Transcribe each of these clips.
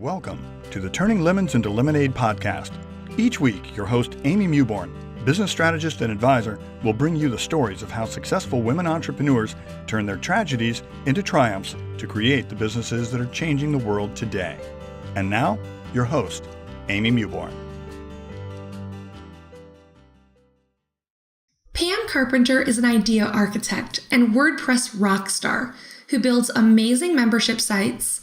Welcome to the Turning Lemons into Lemonade podcast. Each week, your host, Amy Mewborn, business strategist and advisor, will bring you the stories of how successful women entrepreneurs turn their tragedies into triumphs to create the businesses that are changing the world today. And now, your host, Amy Mewborn. Pam Carpenter is an idea architect and WordPress rock star who builds amazing membership sites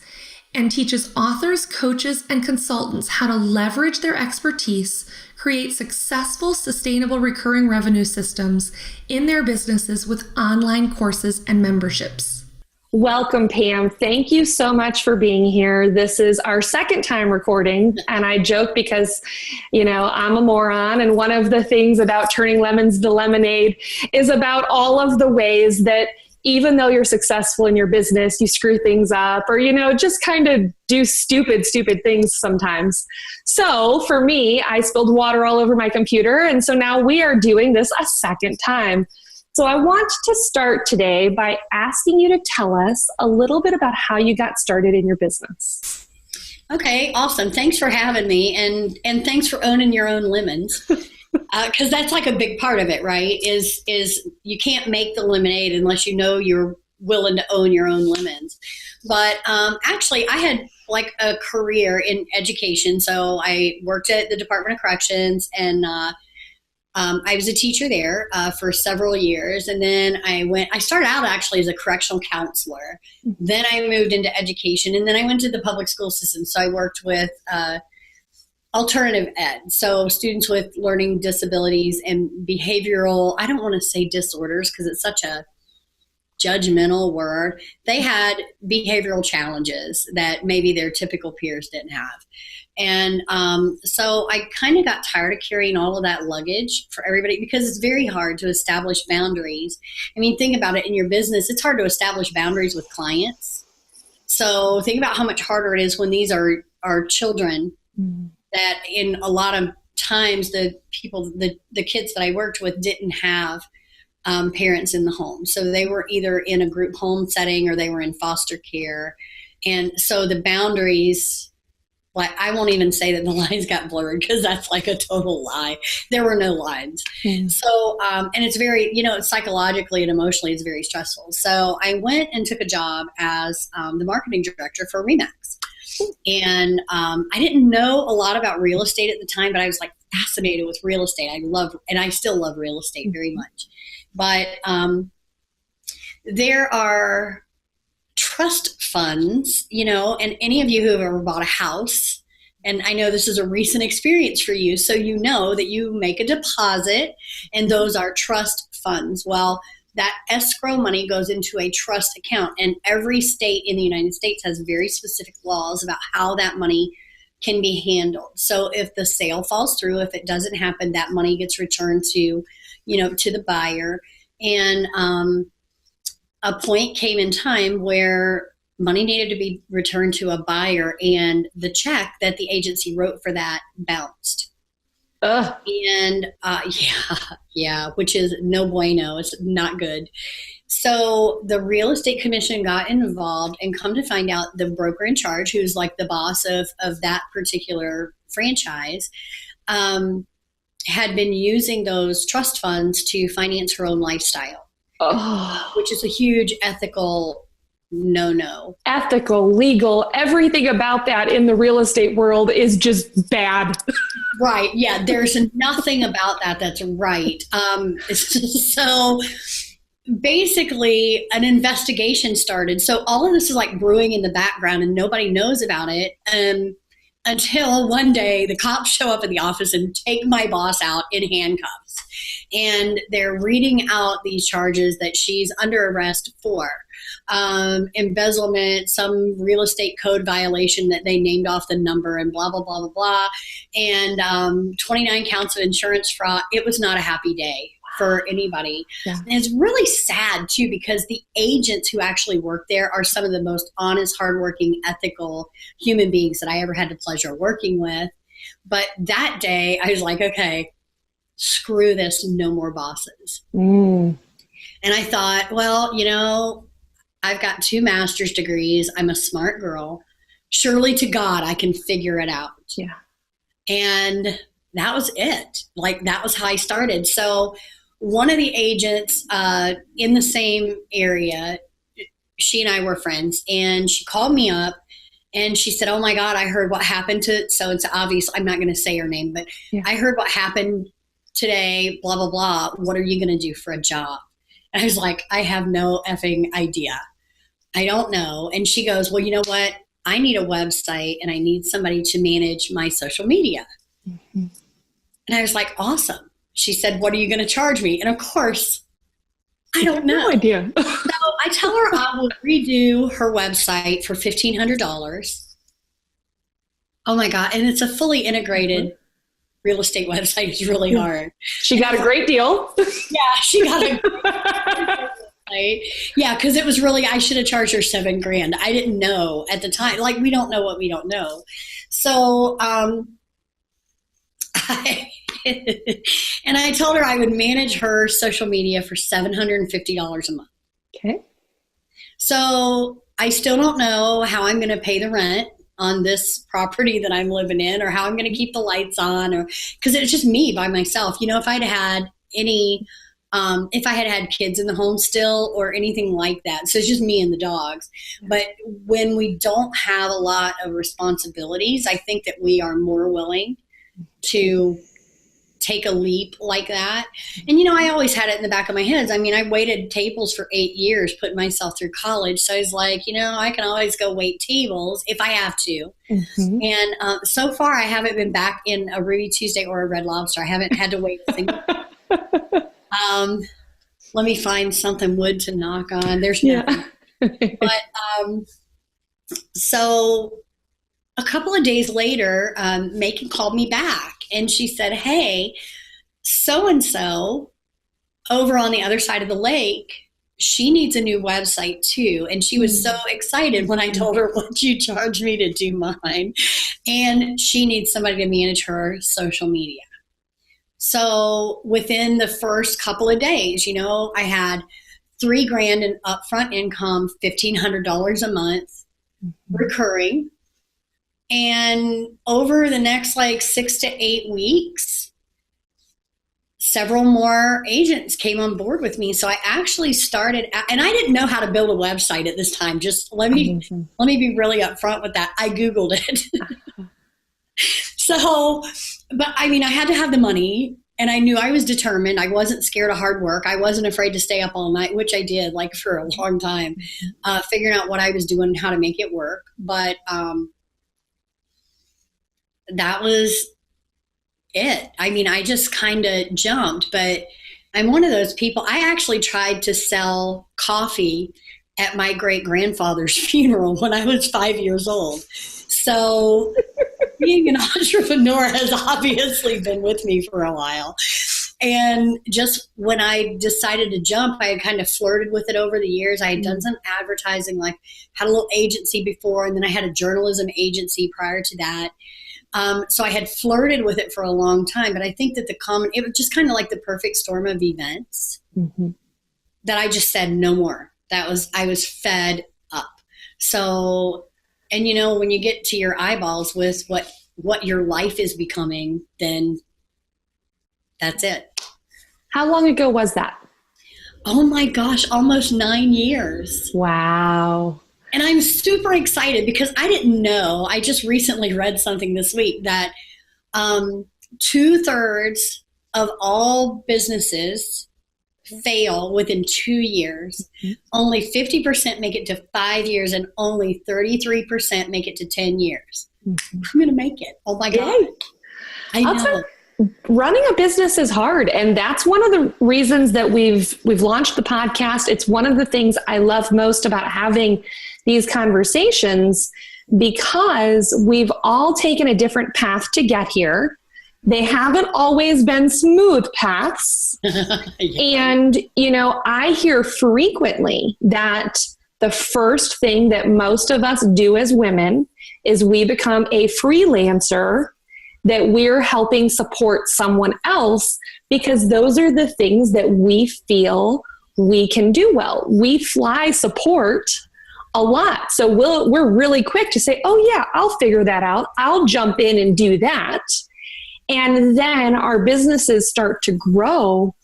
and teaches authors, coaches, and consultants how to leverage their expertise, create successful, sustainable, recurring revenue systems in their businesses with online courses and memberships. Welcome, Pam. Thank you so much for being here. This is our second time recording, and I joke because, I'm a moron, and one of the things about turning lemons into lemonade is about all of the ways that even though you're successful in your business, you screw things up or, just kind of do stupid things sometimes. So for me, I spilled water all over my computer. And so now we are doing this a second time. So I want to start today by asking you to tell us a little bit about how you got started in your business. Okay, awesome. Thanks for having me. And thanks for owning your own lemons. Because that's like a big part of it, right? Is you can't make the lemonade unless you know you're willing to own your own lemons. But actually, I had like a career in education. So I worked at the Department of Corrections, and I was a teacher there for several years. And then I started out actually as a correctional counselor. Then I moved into education, and then I went to the public school system. So I worked with alternative ed, so students with learning disabilities and behavioral, I don't want to say disorders because it's such a judgmental word. They had behavioral challenges that maybe their typical peers didn't have. And so I kind of got tired of carrying all of that luggage for everybody because it's very hard to establish boundaries. I mean, think about it in your business. It's hard to establish boundaries with clients. So think about how much harder it is when these are children. That in a lot of times the kids that I worked with didn't have parents in the home. So they were either in a group home setting or they were in foster care. And so the boundaries, like I won't even say that the lines got blurred because that's like a total lie. There were no lines. So, and it's very, psychologically and emotionally, it's very stressful. So I went and took a job as the marketing director for Remax. And I didn't know a lot about real estate at the time, but I was like fascinated with real estate. And I still love real estate very much. But there are trust funds, and any of you who have ever bought a house, and I know this is a recent experience for you, so you know that you make a deposit and those are trust funds. Well, that escrow money goes into a trust account, and every state in the United States has very specific laws about how that money can be handled. So if the sale falls through, if it doesn't happen, that money gets returned to, to the buyer. And a point came in time where money needed to be returned to a buyer, and the check that the agency wrote for that bounced. And which is no bueno. It's not good. So the real estate commission got involved, and come to find out the broker in charge, who's like the boss of that particular franchise, had been using those trust funds to finance her own lifestyle, which is a huge ethical no. Ethical, legal, everything about that in the real estate world is just bad. Right. Yeah. There's nothing about that that's right. So basically an investigation started. So all of this is like brewing in the background and nobody knows about it. Until one day the cops show up at the office and take my boss out in handcuffs. And they're reading out these charges that she's under arrest for. Embezzlement, some real estate code violation that they named off the number, and blah, blah, blah, blah, blah. And 29 counts of insurance fraud. It was not a happy day for anybody. Yeah. And it's really sad too, because the agents who actually work there are some of the most honest, hardworking, ethical human beings that I ever had the pleasure of working with. But that day I was like, okay, screw this, no more bosses. And I thought, well, I've got 2 master's degrees. I'm a smart girl. surely to God, I can figure it out. Yeah. And that was it. Like, that was how I started. So one of the agents in the same area, she and I were friends, and she called me up and she said, oh my God, I heard what happened to, so it's obvious, I'm not going to say her name, but yeah. I heard what happened today, blah, blah, blah. What are you going to do for a job? And I was like, I have no effing idea. I don't know. And she goes, well, you know what? I need a website and I need somebody to manage my social media. Mm-hmm. And I was like, awesome. She said, what are you going to charge me? And of course, I don't know. No idea. So I tell her I will redo her website for $1,500. Oh my God. And it's a fully integrated real estate website. It's really hard. She got a great deal. Yeah, she got a great deal. Right? Yeah, because it was really, I should have charged her $7,000. I didn't know at the time. Like, we don't know what we don't know. So, and I told her I would manage her social media for $750 a month. Okay. So I still don't know how I'm going to pay the rent on this property that I'm living in, or how I'm going to keep the lights on, or because it's just me by myself. You know, if I'd had any, if I had had kids in the home still or anything like that. So it's just me and the dogs. But when we don't have a lot of responsibilities, I think that we are more willing to take a leap like that. And, you know, I always had it in the back of my head. I mean, I waited tables for 8 years, putting myself through college. So I was like, you know, I can always go wait tables if I have to. Mm-hmm. And so far, I haven't been back in a Ruby Tuesday or a Red Lobster. I haven't had to wait a single let me find something wood to knock on. There's nothing. But so a couple of days later, Macon called me back and she said, hey, so-and-so over on the other side of the lake, she needs a new website too. And she was so excited when I told her, what you charge me to do mine? And she needs somebody to manage her social media. So within the first couple of days, you know, I had $3,000 in upfront income, $1,500 a month, recurring. And over the next like 6 to 8 weeks, several more agents came on board with me. So I actually started, and I didn't know how to build a website at this time. Just let me be really upfront with that. I Googled it. So, but I mean, I had to have the money, and I knew I was determined. I wasn't scared of hard work. I wasn't afraid to stay up all night, which I did like for a long time, figuring out what I was doing and how to make it work. But that was it. I mean, I just kind of jumped, but I'm one of those people. I actually tried to sell coffee at my great-grandfather's funeral when I was 5 years old. So being an entrepreneur has obviously been with me for a while. And just when I decided to jump, I had kind of flirted with it over the years. I had done some advertising, like had a little agency before, and then I had a journalism agency prior to that. So I had flirted with it for a long time, but I think that it was just kind of like the perfect storm of events that I just said no more. I was fed up. So, and you know, when you get to your eyeballs with what your life is becoming, then that's it. How long ago was that? Oh my gosh, almost 9 years. Wow. And I'm super excited because I didn't know. I just recently read something this week that 2/3 of all businesses fail within 2 years. Only 50% make it to 5 years, and only 33% make it to 10 years. I'm going to make it. Oh my God. I know. Running a business is hard. And that's one of the reasons that we've launched the podcast. It's one of the things I love most about having these conversations, because we've all taken a different path to get here. They haven't always been smooth paths. And, you know, I hear frequently that the first thing that most of us do as women is we become a freelancer, that we're helping support someone else, because those are the things that we feel we can do well. We fly support a lot. So we're really quick to say, oh yeah, I'll figure that out. I'll jump in and do that. And then our businesses start to grow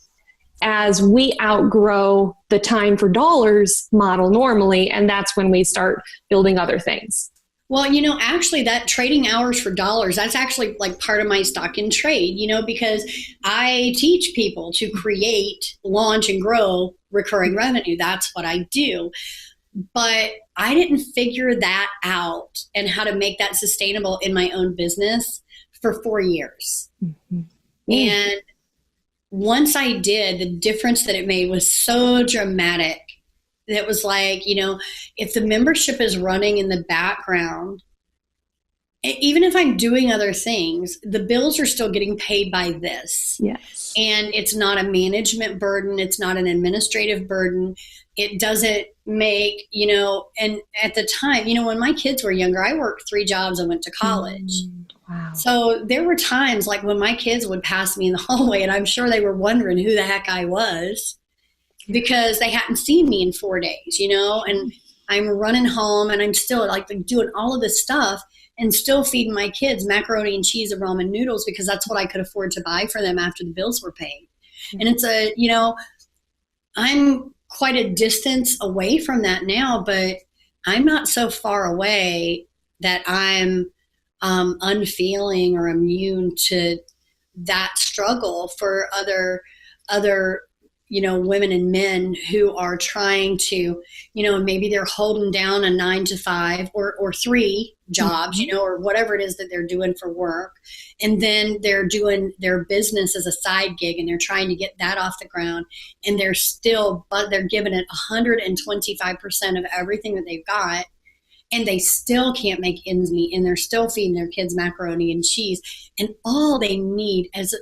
as we outgrow the time for dollars model normally. And that's when we start building other things. Well, actually that trading hours for dollars, that's actually like part of my stock in trade, because I teach people to create, launch, and grow recurring revenue. That's what I do. But I didn't figure that out and how to make that sustainable in my own business for 4 years. Mm-hmm. And once I did, the difference that it made was so dramatic. It was like, if the membership is running in the background, even if I'm doing other things, the bills are still getting paid by this. Yes. And it's not a management burden. It's not an administrative burden. It doesn't make, and at the time, when my kids were younger, I worked 3 jobs and went to college. Wow. So there were times like when my kids would pass me in the hallway, and I'm sure they were wondering who the heck I was, because they hadn't seen me in 4 days, and I'm running home and I'm still like doing all of this stuff and still feeding my kids macaroni and cheese and ramen noodles because that's what I could afford to buy for them after the bills were paid. And it's I'm quite a distance away from that now, but I'm not so far away that I'm unfeeling or immune to that struggle for other women and men who are trying to, maybe they're holding down a 9 to 5 or 3 jobs, or whatever it is that they're doing for work. And then they're doing their business as a side gig and they're trying to get that off the ground. And they're giving it 125% of everything that they've got. And they still can't make ends meet, and they're still feeding their kids macaroni and cheese. And all they need, as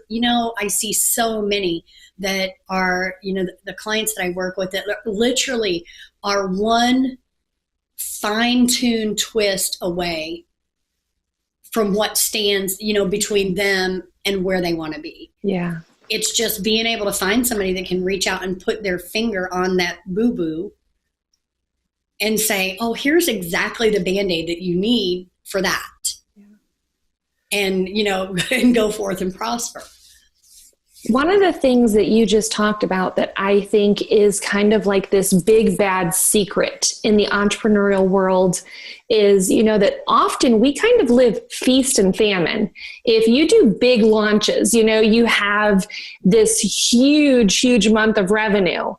I see so many that are, the clients that I work with that literally are one fine-tuned twist away from what stands, between them and where they want to be. Yeah. It's just being able to find somebody that can reach out and put their finger on that boo-boo and say, oh, here's exactly the Band-Aid that you need for that. Yeah. And, and go forth and prosper. One of the things that you just talked about that I think is kind of like this big bad secret in the entrepreneurial world is, that often we kind of live feast and famine. If you do big launches, you have this huge month of revenue.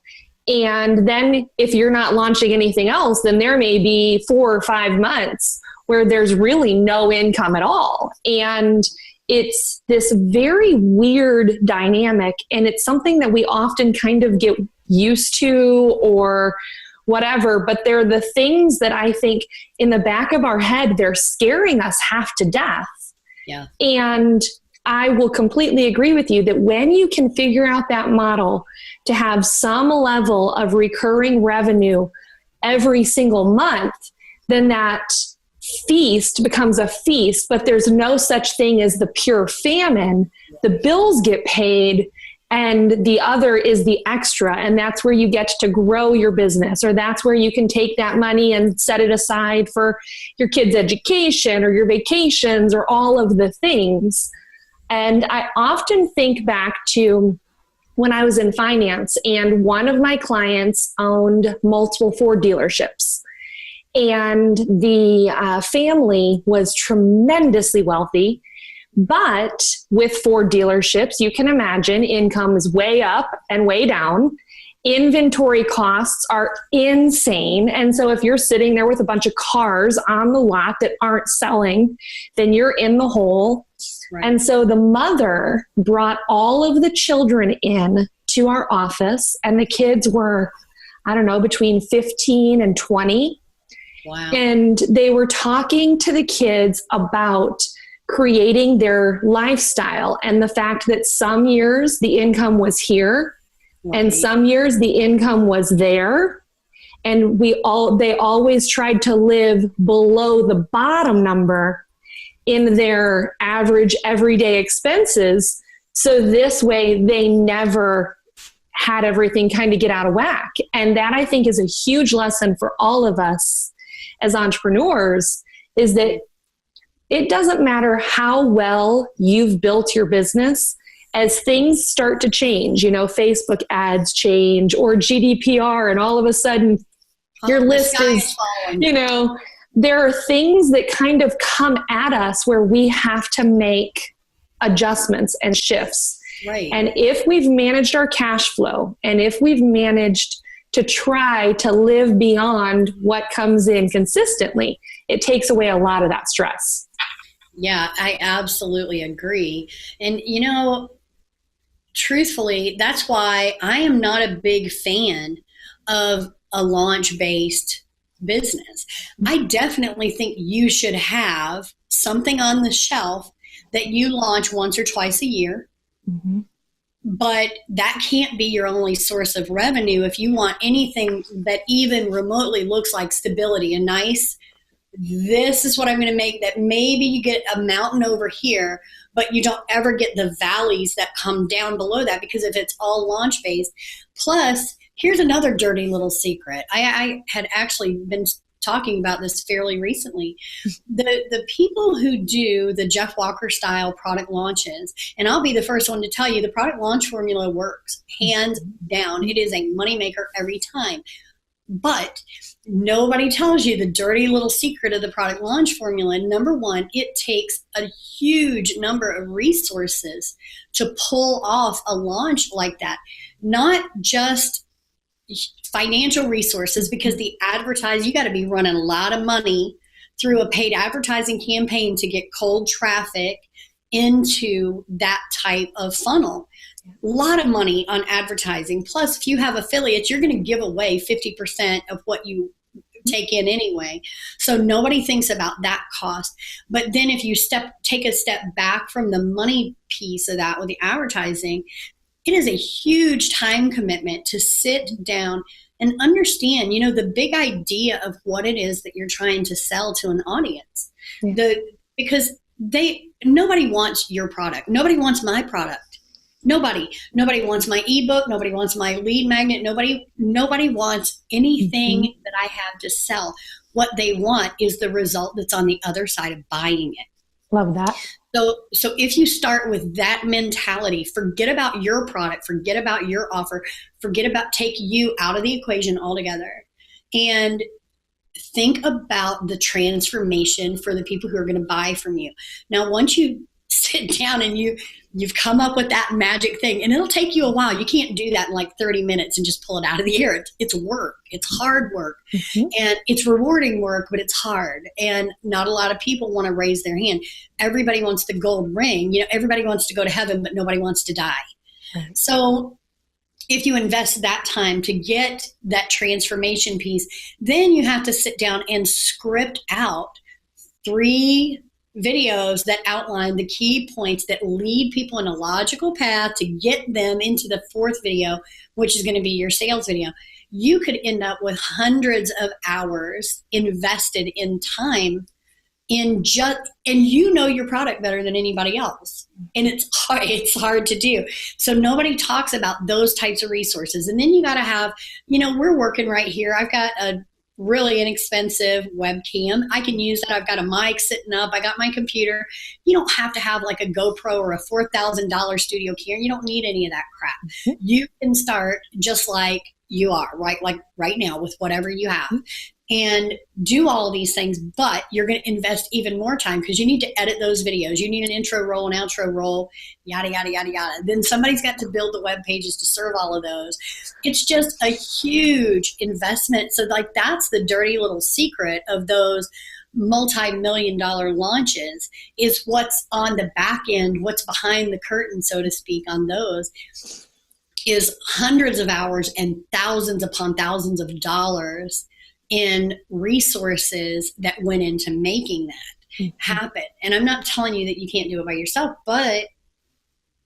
And then if you're not launching anything else, then there may be 4 or 5 months where there's really no income at all. And it's this very weird dynamic, and it's something that we often kind of get used to or whatever, but they're the things that I think in the back of our head, they're scaring us half to death. Yeah. And I will completely agree with you that when you can figure out that model to have some level of recurring revenue every single month, then that feast becomes a feast, but there's no such thing as the pure famine. The bills get paid and the other is the extra. And that's where you get to grow your business, or that's where you can take that money and set it aside for your kids' education or your vacations or all of the things. And I often think back to when I was in finance and one of my clients owned multiple Ford dealerships. And the family was tremendously wealthy, but with Ford dealerships, you can imagine income is way up and way down. Inventory costs are insane. And so if you're sitting there with a bunch of cars on the lot that aren't selling, then you're in the hole. Right. And so the mother brought all of the children in to our office, and the kids were, between 15 and 20. Wow. And they were talking to the kids about creating their lifestyle and the fact that some years the income was here, right, and some years the income was there. And they always tried to live below the bottom number in their average everyday expenses. So this way they never had everything kind of get out of whack. And that I think is a huge lesson for all of us as entrepreneurs is that it doesn't matter how well you've built your business. As things start to change, Facebook ads change or GDPR, and all of a sudden your list is, there are things that kind of come at us where we have to make adjustments and shifts. Right. And if we've managed our cash flow, and if we've managed to try to live beyond what comes in consistently, it takes away a lot of that stress. Yeah, I absolutely agree. And, truthfully, that's why I am not a big fan of a launch-based business. I definitely think you should have something on the shelf that you launch once or twice a year. Mm-hmm. But that can't be your only source of revenue. If you want anything that even remotely looks like stability and nice, this is what I'm going to make, that maybe you get a mountain over here, but you don't ever get the valleys that come down below that, because if it's all launch based. Plus, here's another dirty little secret. I had actually been talking about this fairly recently. The people who do the Jeff Walker style product launches, and I'll be the first one to tell you, the product launch formula works hands down. It is a moneymaker every time. But nobody tells you the dirty little secret of the product launch formula. Number one, it takes a huge number of resources to pull off a launch like that. Not just financial resources, because you got to be running a lot of money through a paid advertising campaign to get cold traffic into that type of funnel. A lot of money on advertising. Plus, if you have affiliates, you're going to give away 50% of what you take in anyway. So nobody thinks about that cost. But then if you take a step back from the money piece of that with the advertising, it is a huge time commitment to sit down and understand, the big idea of what it is that you're trying to sell to an audience. Yeah. Because nobody wants your product. Nobody wants my product. Nobody wants my ebook. Nobody wants my lead magnet. Nobody wants anything that I have to sell. What they want is the result that's on the other side of buying it. Love that. So if you start with that mentality, forget about your product, forget about your offer, take you out of the equation altogether, and think about the transformation for the people who are going to buy from you. Now, once you sit down and you've come up with that magic thing, and it'll take you a while. You can't do that in like 30 minutes and just pull it out of the air. It's work. It's hard work. Mm-hmm. And it's rewarding work, but it's hard. And not a lot of people want to raise their hand. Everybody wants the gold ring. Everybody wants to go to heaven, but nobody wants to die. Right. So if you invest that time to get that transformation piece, then you have to sit down and script out 3 videos that outline the key points that lead people in a logical path to get them into the 4th video, which is going to be your sales video. You could end up with hundreds of hours invested in time and your product better than anybody else. And it's hard to do. So nobody talks about those types of resources. And then you got to have, we're working right here. I've got a really inexpensive webcam. I can use that. I've got a mic sitting up. I got my computer. You don't have to have like a GoPro or a $4,000 studio camera. You don't need any of that crap. Mm-hmm. You can start just like you are, right? Like right now with whatever you have. Mm-hmm. And do all of these things, but you're going to invest even more time because you need to edit those videos. You need an intro roll, an outro roll, yada, yada, yada, yada. Then somebody's got to build the web pages to serve all of those. It's just a huge investment. So like that's the dirty little secret of those multi-million-dollar launches is what's on the back end, what's behind the curtain, so to speak, on those is hundreds of hours and thousands upon thousands of dollars in resources that went into making that happen. And I'm not telling you that you can't do it by yourself, but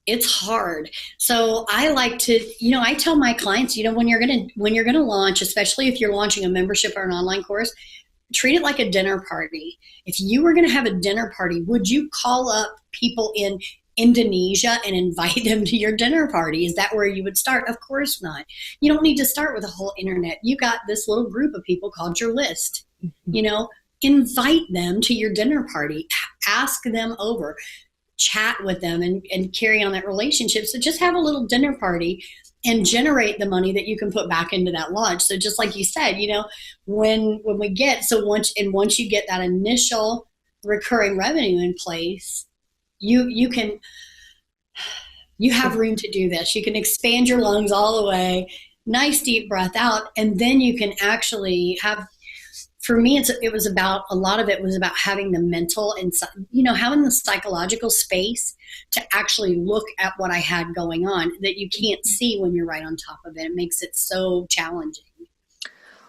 it's hard. So I like to, I tell my clients, when you're going to launch, especially if you're launching a membership or an online course, treat it like a dinner party. If you were going to have a dinner party, would you call up people in Indonesia and invite them to your dinner party? Is that where you would start? Of course not. You don't need to start with the whole internet. You got this little group of people called your list. You know, invite them to your dinner party, ask them over, chat with them, and carry on that relationship. So just have a little dinner party and generate the money that you can put back into that lodge. So just like you said, you know, when we get, once you get that initial recurring revenue in place, you have room to do this. You can expand your lungs all the way, nice deep breath out, and then you can actually have, for me, a lot of it was about having the mental and, you know, having the psychological space to actually look at what I had going on that you can't see when you're right on top of it. It makes it so challenging.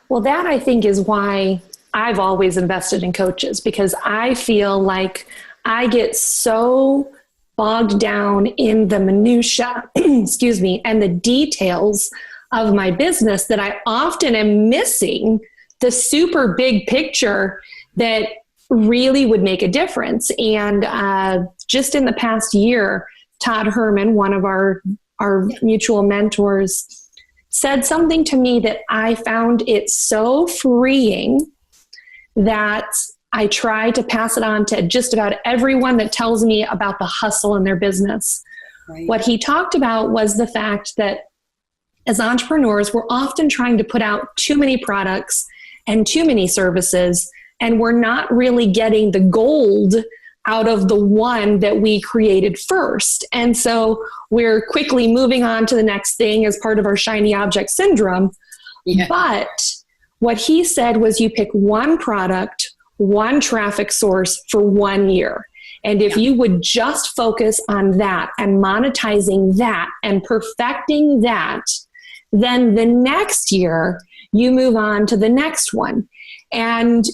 Well, that I think is why I've always invested in coaches, because I feel like I get so bogged down in the minutia, excuse me, and the details of my business that I often am missing the super big picture that really would make a difference. And just in the past year, Todd Herman, one of our mutual mentors, said something to me that I found it so freeing that I try to pass it on to just about everyone that tells me about the hustle in their business. Right. What he talked about was the fact that as entrepreneurs, we're often trying to put out too many products and too many services, and we're not really getting the gold out of the one that we created first. And so we're quickly moving on to the next thing as part of our shiny object syndrome. Yeah. But what he said was you pick one product, one traffic source for 1 year. And if you would just focus on that and monetizing that and perfecting that, then the next year you move on to the next one. And,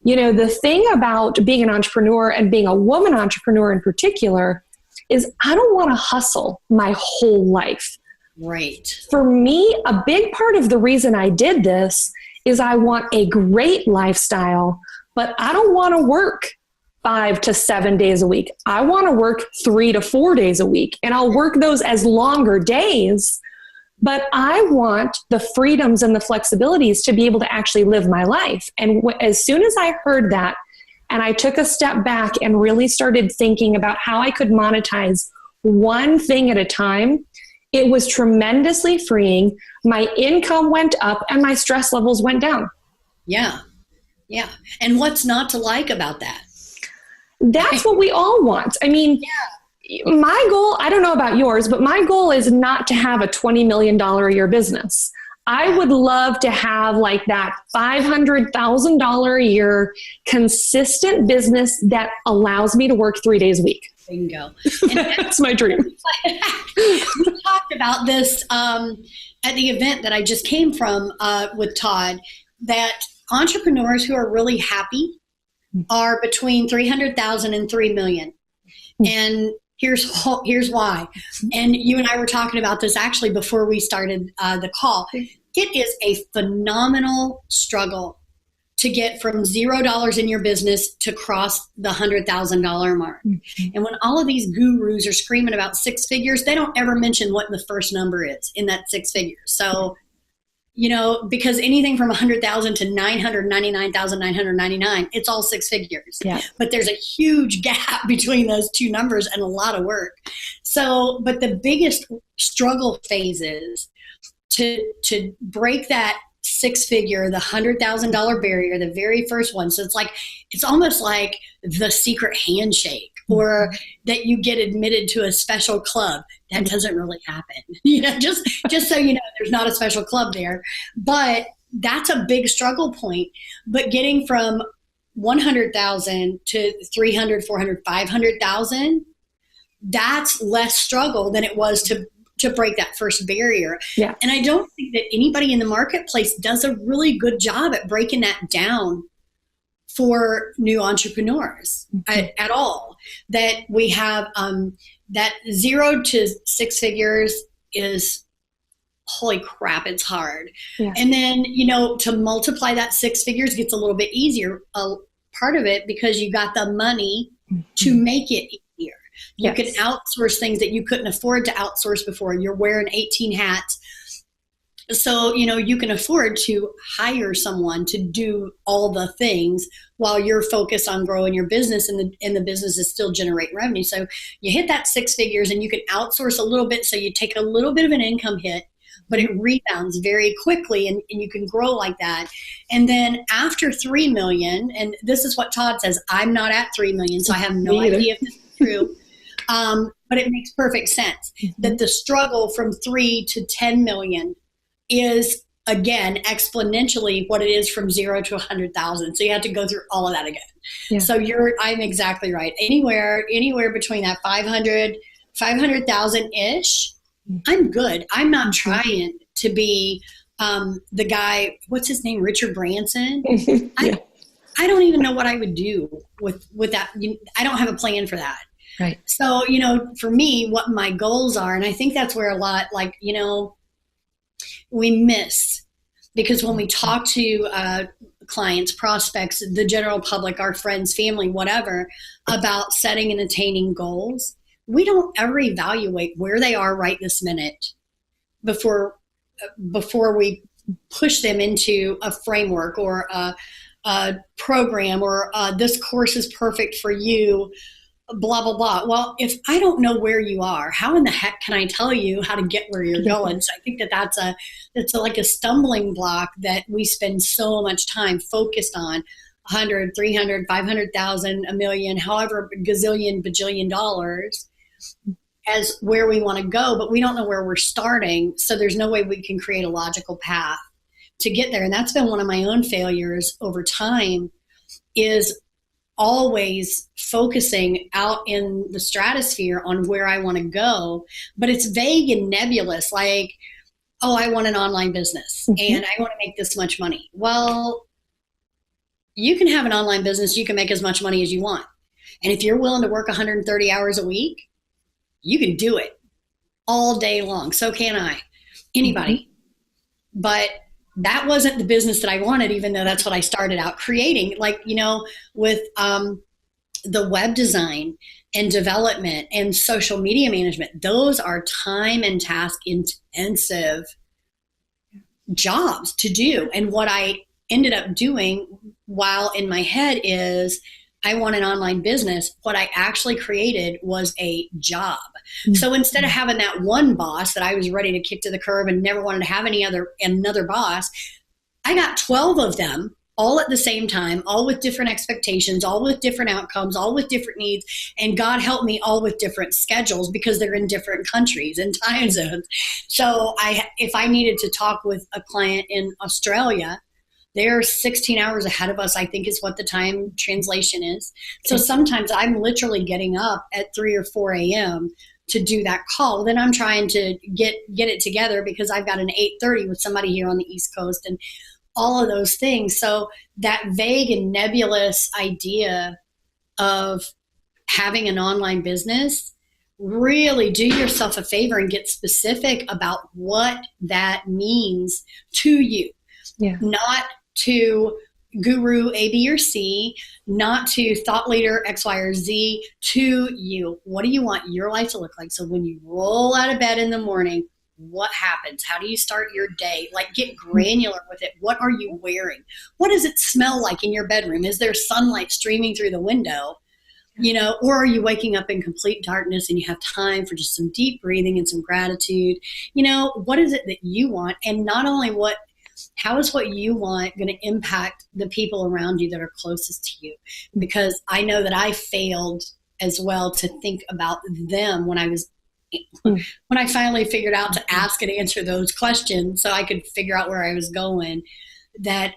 you know, the thing about being an entrepreneur and being a woman entrepreneur in particular is I don't want to hustle my whole life. Right. For me, a big part of the reason I did this is I want a great lifestyle, but I don't want to work 5 to 7 days a week. I want to work 3 to 4 days a week, and I'll work those as longer days, but I want the freedoms and the flexibilities to be able to actually live my life. And as soon as I heard that, and I took a step back and really started thinking about how I could monetize one thing at a time, it was tremendously freeing. My income went up and my stress levels went down. Yeah. Yeah. And what's not to like about that? That's what we all want. I mean, my goal, I don't know about yours, but my goal is not to have a $20 million a year business. I would love to have like that $500,000 a year consistent business that allows me to work 3 days a week. Bingo. That's my dream. We talked about this at the event that I just came from with Todd, that entrepreneurs who are really happy are between 300,000 and 3 million. And here's why. And you and I were talking about this actually before we started the call. It is a phenomenal struggle to get from $0 in your business to cross the $100,000 mark. Mm-hmm. And when all of these gurus are screaming about 6 figures, they don't ever mention what the first number is in that 6 figures. So, you know, because anything from 100,000 to 999,999, it's all 6 figures. Yeah. But there's a huge gap between those two numbers and a lot of work. So, but the biggest struggle phase is to break that 6 figure, the $100,000 barrier, the very first one. So it's almost like the secret handshake, or that you get admitted to a special club. That doesn't really happen. You know, just so you know, there's not a special club there, but that's a big struggle point. But getting from 100,000 to 300, 400, 500,000, that's less struggle than it was to break that first barrier. Yeah. And I don't think that anybody in the marketplace does a really good job at breaking that down for new entrepreneurs at all. That we have that 0 to 6 figures is, holy crap, it's hard. Yeah. And then, you know, to multiply that 6 figures gets a little bit easier. Part of it because you got the money to make it easier. You can outsource things that you couldn't afford to outsource before. You're wearing 18 hats. So, you can afford to hire someone to do all the things while you're focused on growing your business, and the business is still generate revenue. So you hit that 6 figures and you can outsource a little bit. So you take a little bit of an income hit, but it rebounds very quickly, and you can grow like that. And then after 3 million, and this is what Todd says, I'm not at 3 million, so I have no idea if this is true. But it makes perfect sense that the struggle from 3 to 10 million is, again, exponentially what it is from 0 to 100,000. So you have to go through all of that again. Yeah. So I'm exactly right. Anywhere between that 500,000 ish, I'm good. I'm not trying to be the guy, what's his name? Richard Branson. Yeah. I don't even know what I would do with that. I don't have a plan for that. Right. So, for me, what my goals are, and I think that's where a lot, we miss, because when we talk to clients, prospects, the general public, our friends, family, whatever, about setting and attaining goals, we don't ever evaluate where they are right this minute before we push them into a framework or a program, or this course is perfect for you, blah, blah, blah. Well, if I don't know where you are, how in the heck can I tell you how to get where you're going? So I think that's like a stumbling block that we spend so much time focused on. 100, 300, 500,000, a million, however, gazillion, bajillion dollars as where we want to go, but we don't know where we're starting. So there's no way we can create a logical path to get there. And that's been one of my own failures over time, is always focusing out in the stratosphere on where I want to go, but it's vague and nebulous. Like, oh, I want an online business and I want to make this much money. Well, you can have an online business. You can make as much money as you want. And if you're willing to work 130 hours a week, you can do it all day long. So can I, anybody. But that wasn't the business that I wanted, even though that's what I started out creating. Like, with the web design and development and social media management, those are time and task intensive jobs to do. And what I ended up doing while in my head is, I want an online business. What I actually created was a job. So instead of having that one boss that I was ready to kick to the curb and never wanted to have another boss, I got 12 of them all at the same time, all with different expectations, all with different outcomes, all with different needs. And God help me, all with different schedules, because they're in different countries and time zones. So if I needed to talk with a client in Australia, they're 16 hours ahead of us, I think is what the time translation is. So sometimes I'm literally getting up at 3 or 4 a.m. to do that call. Then I'm trying to get it together because I've got an 8:30 with somebody here on the East Coast and all of those things. So that vague and nebulous idea of having an online business, really do yourself a favor and get specific about what that means to you. Yeah. Not to guru A, B, or C, not to thought leader X, Y, or Z, to you. What do you want your life to look like? So when you roll out of bed in the morning, what happens? How do you start your day? Like, get granular with it. What are you wearing? What does it smell like in your bedroom? Is there sunlight streaming through the window? Or are you waking up in complete darkness and you have time for just some deep breathing and some gratitude? What is it that you want? And not only how is what you want going to impact the people around you that are closest to you? Because I know that I failed as well to think about them when I finally figured out to ask and answer those questions so I could figure out where I was going, that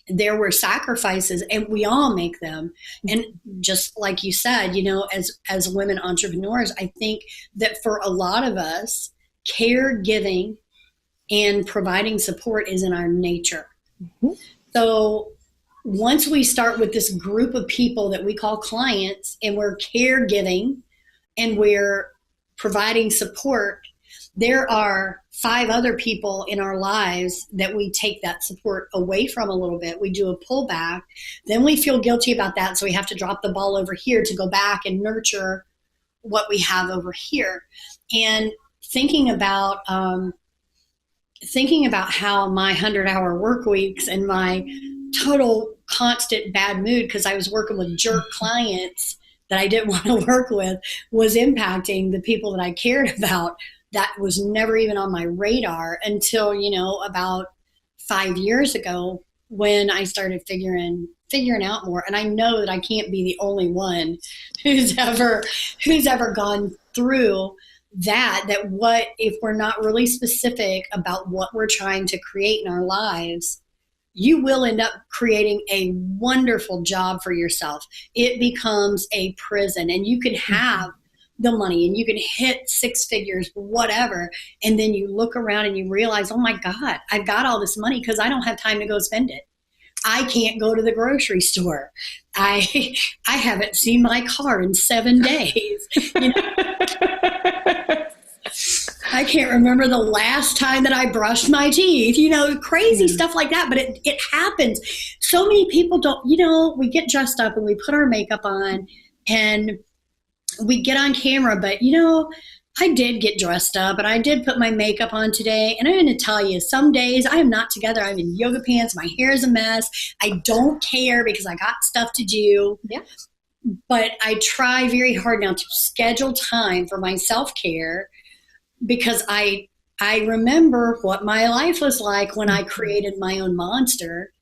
there were sacrifices, and we all make them. And just like you said, as women entrepreneurs, I think that for a lot of us, caregiving and providing support is in our nature. So once we start with this group of people that we call clients, and we're caregiving and we're providing support, there are 5 other people in our lives that we take that support away from a little bit. We do a pullback. Then we feel guilty about that, so we have to drop the ball over here to go back and nurture what we have over here. And thinking about thinking about how my 100-hour work weeks and my total constant bad mood because I was working with jerk clients that I didn't want to work with was impacting the people that I cared about. That was never even on my radar until, about 5 years ago when I started figuring out more. And I know that I can't be the only one who's ever gone through that what if we're not really specific about what we're trying to create in our lives, you will end up creating a wonderful job for yourself. It becomes a prison, and you can have the money and you can hit 6 figures, whatever. And then you look around and you realize, oh my God, I've got all this money because I don't have time to go spend it. I can't go to the grocery store. I haven't seen my car in 7 days. I can't remember the last time that I brushed my teeth, crazy stuff like that. But it happens. So many people don't, we get dressed up and we put our makeup on and we get on camera. But, I did get dressed up and I did put my makeup on today. And I'm going to tell you, some days I am not together. I'm in yoga pants. My hair is a mess. I don't care because I got stuff to do. Yeah. But I try very hard now to schedule time for my self-care because I remember what my life was like when I created my own monster.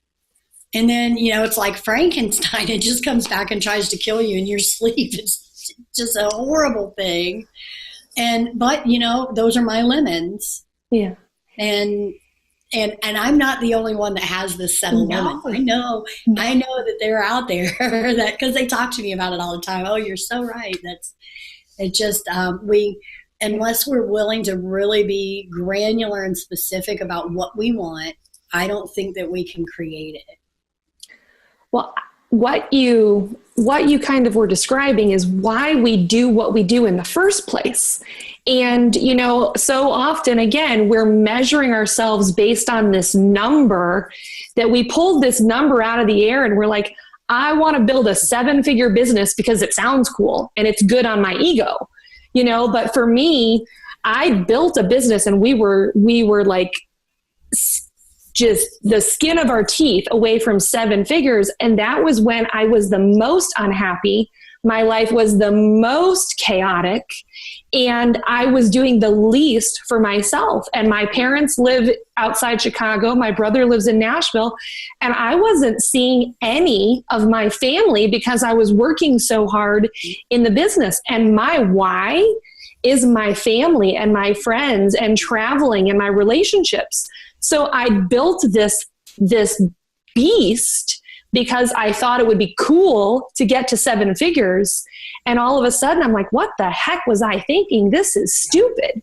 And then, it's like Frankenstein. It just comes back and tries to kill you in your sleep. It's just a horrible thing. But those are my lemons. Yeah. And I'm not the only one that has this set of lemons. I know that they're out there that because they talk to me about it all the time. Oh, you're so right. Unless we're willing to really be granular and specific about what we want, I don't think that we can create it. Well, what you kind of were describing is why we do what we do in the first place. And, so often, again, we're measuring ourselves based on this number that we pulled this number out of the air and we're like, I want to build a 7-figure business because it sounds cool and it's good on my ego, but for me, I built a business and we were like just the skin of our teeth away from 7 figures. And that was when I was the most unhappy. My life was the most chaotic and I was doing the least for myself. And my parents live outside Chicago. My brother lives in Nashville. And I wasn't seeing any of my family because I was working so hard in the business. And my why is my family and my friends and traveling and my relationships. So I built this beast because I thought it would be cool to get to 7 figures. And all of a sudden I'm like, what the heck was I thinking? This is stupid.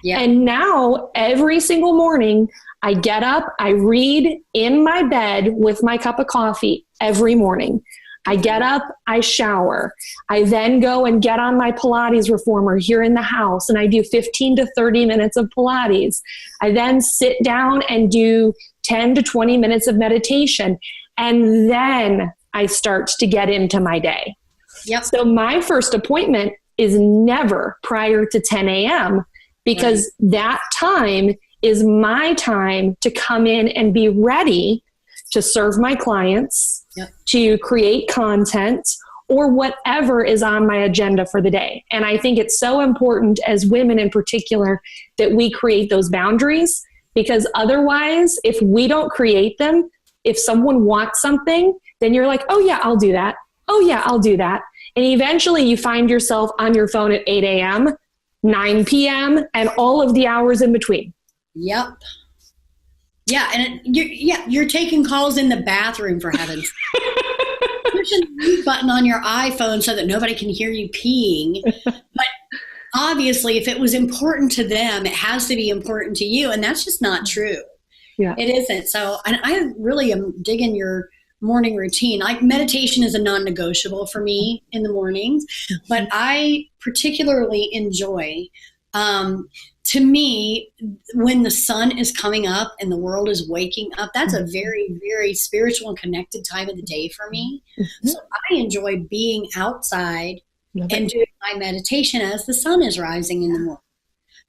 Yeah. And now every single morning I get up, I read in my bed with my cup of coffee every morning. I get up, I shower. I then go and get on my Pilates reformer here in the house and I do 15 to 30 minutes of Pilates. I then sit down and do 10 to 20 minutes of meditation. And then I start to get into my day. Yep. So my first appointment is never prior to 10 a.m. because that time is my time to come in and be ready to serve my clients, to create content, or whatever is on my agenda for the day. And I think it's so important as women in particular that we create those boundaries because otherwise, if we don't create them, if someone wants something, then you're like, oh yeah, I'll do that. Oh yeah, I'll do that. And eventually you find yourself on your phone at 8 a.m., 9 p.m., and all of the hours in between. Yep. Yeah, and you're taking calls in the bathroom, for heaven's sake. Push a mute button on your iPhone so that nobody can hear you peeing. But obviously, if it was important to them, it has to be important to you, and that's just not true. Yeah, it isn't. So, and I really am digging your morning routine. Like meditation is a non-negotiable for me in the mornings, but I particularly enjoy. To me, when the sun is coming up and the world is waking up, that's a very, very spiritual and connected time of the day for me. Mm-hmm. So I enjoy being outside and doing my meditation as the sun is rising in the morning.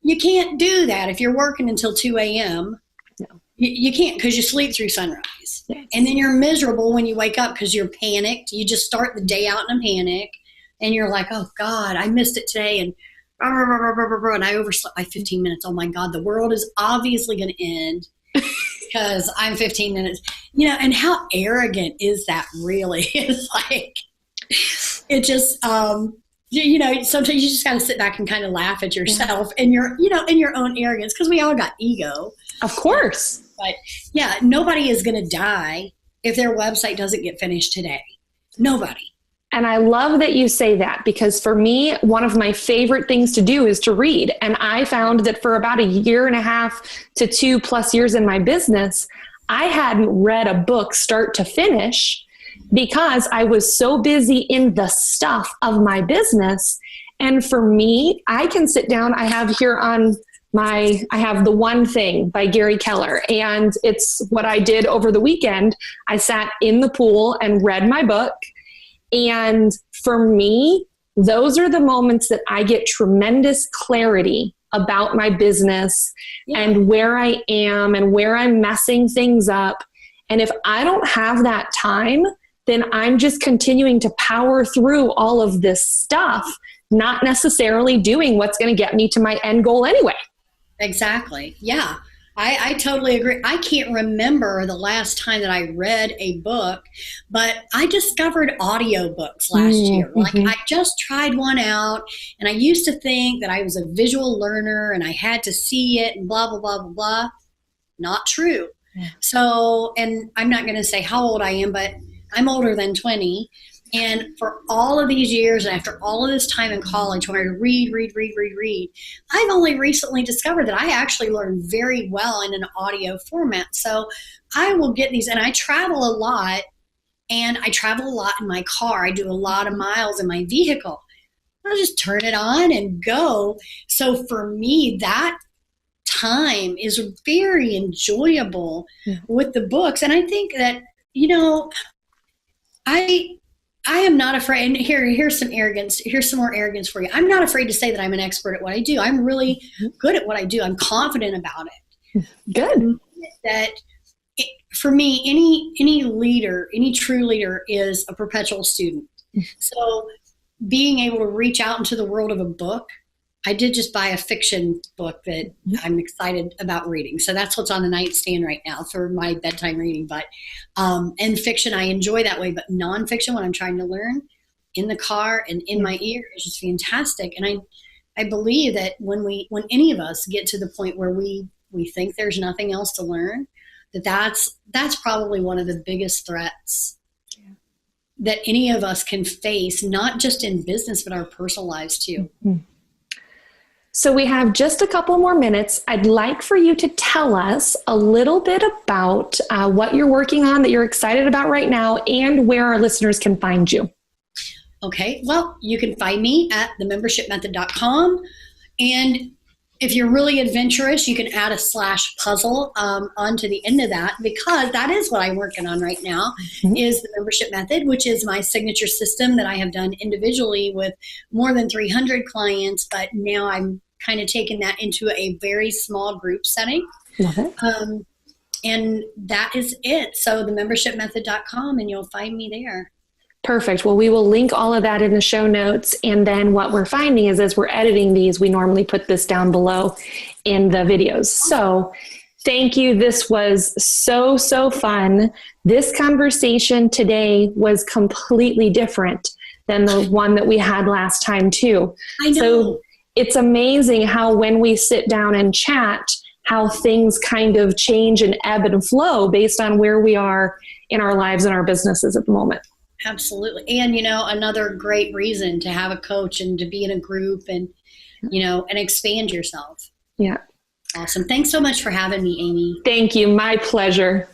you can't do that if you're working until 2 a.m. No. You can't, because you sleep through sunrise. Yes. And then you're miserable when you wake up because you're panicked. You just start the day out in a panic, and you're like, oh God, I missed it today. And I overslept by 15 minutes. Oh my God, the world is obviously going to end because I'm 15 minutes. And how arrogant is that really? It's like, it just, sometimes you just got to sit back and kind of laugh at yourself and in your own arrogance, because we all got ego. Of course. But yeah, nobody is going to die if their website doesn't get finished today. Nobody. And I love that you say that, because for me, one of my favorite things to do is to read. And I found that for about 1.5 to 2+ years in my business, I hadn't read a book start to finish because I was so busy in the stuff of my business. And for me, I can sit down, I have here on I have The One Thing by Gary Keller, and it's what I did over the weekend. I sat in the pool and read my book. And for me, those are the moments that I get tremendous clarity about my business and where I am and where I'm messing things up. And if I don't have that time, then I'm just continuing to power through all of this stuff, not necessarily doing what's going to get me to my end goal anyway. Exactly. Yeah. I totally agree. I can't remember the last time that I read a book, but I discovered audiobooks last year. Like, I just tried one out, and I used to think that I was a visual learner and I had to see it and blah, blah, blah, blah, blah. Not true. Yeah. So, and I'm not going to say how old I am, but I'm older than 20. And for all of these years, and after all of this time in college, when I read, I've only recently discovered that I actually learn very well in an audio format. So I will get these, and I travel a lot, and I travel a lot in my car. I do a lot of miles in my vehicle. I'll just turn it on and go. So for me, that time is very enjoyable with the books. And I think that, I am not afraid, and here's some arrogance. Here's some more arrogance for you. I'm not afraid to say that I'm an expert at what I do. I'm really good at what I do. I'm confident about it. Good. For me, any leader, any true leader is a perpetual student. So being able to reach out into the world of a book, I did just buy a fiction book that I'm excited about reading. So that's what's on the nightstand right now for my bedtime reading. But and fiction, I enjoy that way. But nonfiction, when I'm trying to learn, in the car and in my ear, is just fantastic. And I believe that when any of us get to the point where we think there's nothing else to learn, that's probably one of the biggest threats that any of us can face, not just in business, but our personal lives too. So we have just a couple more minutes. I'd like for you to tell us a little bit about what you're working on that you're excited about right now, and where our listeners can find you. Okay. Well, you can find me at themembershipmethod.com. And if you're really adventurous, you can add a /puzzle onto the end of that, because that is what I'm working on right now, is the membership method, which is my signature system that I have done individually with more than 300 clients. But now I'm kind of taken that into a very small group setting. Love it. And that is it. So themembershipmethod.com, and you'll find me there. Perfect. Well, we will link all of that in the show notes. And then what we're finding is, as we're editing these, we normally put this down below in the videos. So thank you. This was so fun. This conversation today was completely different than the one that we had last time too. I know. So it's amazing how when we sit down and chat, how things kind of change and ebb and flow based on where we are in our lives and our businesses at the moment. Absolutely. And, another great reason to have a coach and to be in a group and, and expand yourself. Yeah. Awesome. Thanks so much for having me, Amy. Thank you. My pleasure.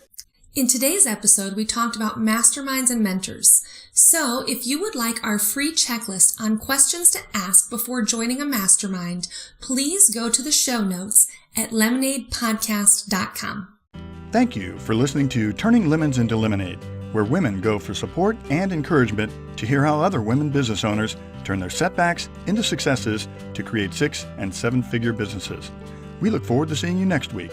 In today's episode, we talked about masterminds and mentors. So if you would like our free checklist on questions to ask before joining a mastermind, please go to the show notes at lemonadepodcast.com. Thank you for listening to Turning Lemons into Lemonade. where women go for support and encouragement to hear how other women business owners turn their setbacks into successes to create 6- and 7-figure businesses. We look forward to seeing you next week.